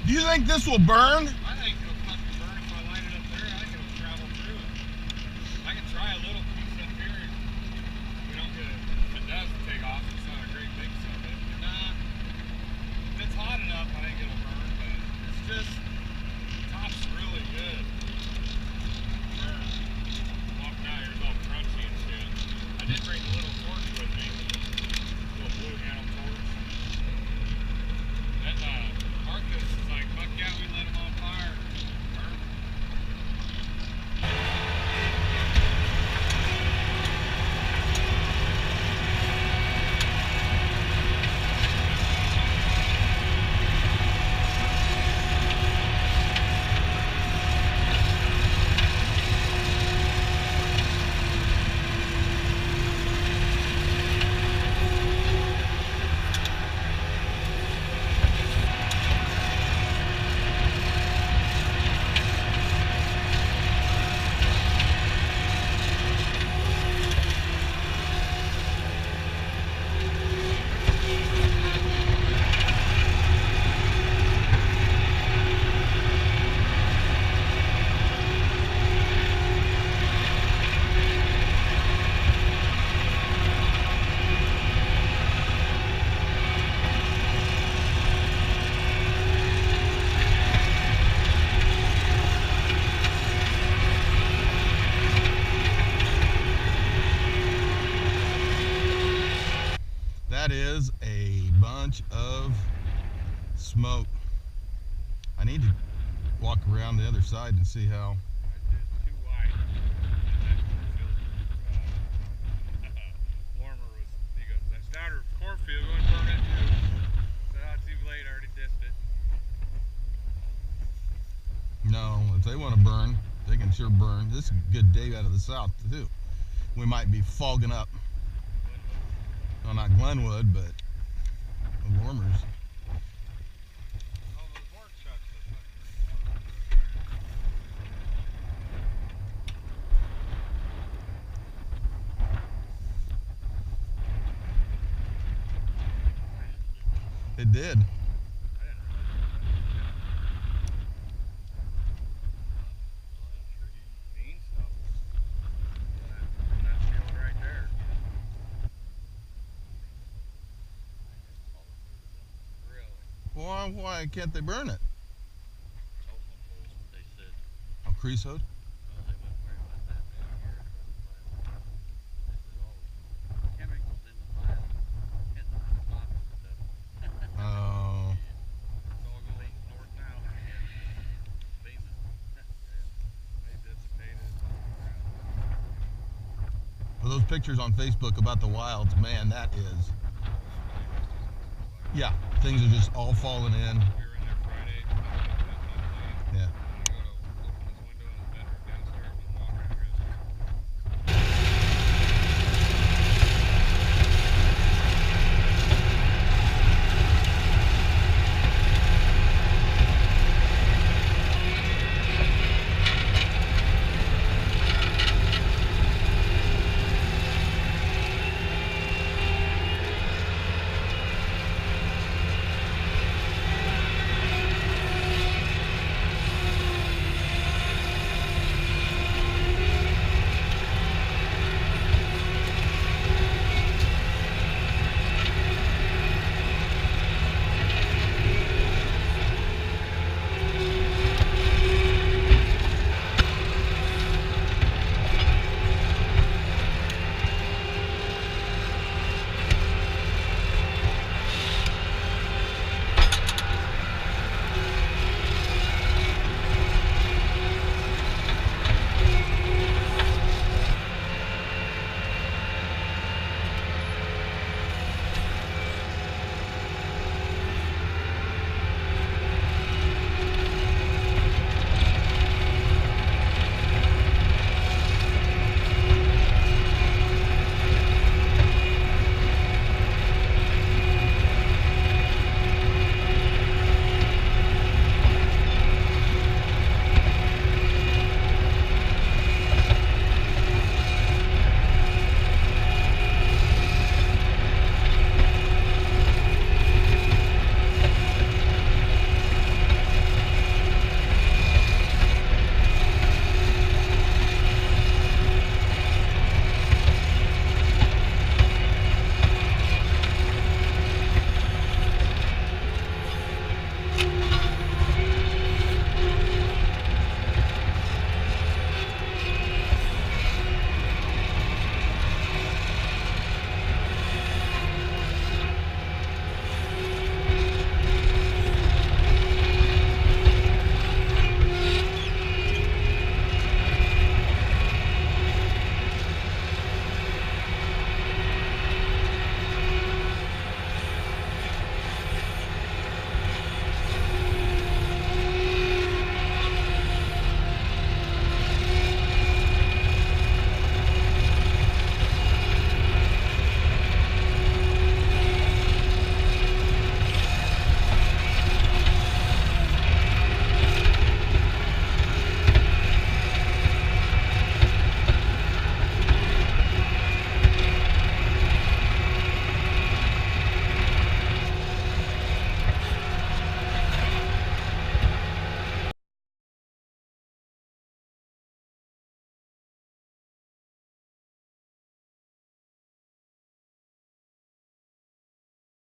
Do you think this will burn? I think it'll fucking burn if I light it up there. I think it'll travel through it. I can try a little piece up here and we don't get it. If it does take off, it's not a great big stuff. Nah. If it's hot enough, I think it'll burn, but it's just, the top's really good. Walking out here's all crunchy and shit. I did bring a little torch with me. A little blue handle torch. That, Marcus is like, fuck yeah, we lit him on fire. Burn. That is a bunch of smoke. I need to walk around the other side and see how. It's just too wide. Warmer was, he goes, that starter cornfield, going to burn it too. Said, oh, too late, I already dissed it. No, if they want to burn, they can sure burn. This is a good day out of the south too. We might be fogging up. Well, not Glenwood, but the warmers. All those work trucks. It did. Why can't they burn it? They said, Oh, creosote? well, they wouldn't worry about that down here. They said, all the chemicals in the plant hit the box and stuff. Oh. It's all going north now. Beaming. They dissipated. Well, those pictures on Facebook about the wilds, man, that is. Yeah, things are just all falling in.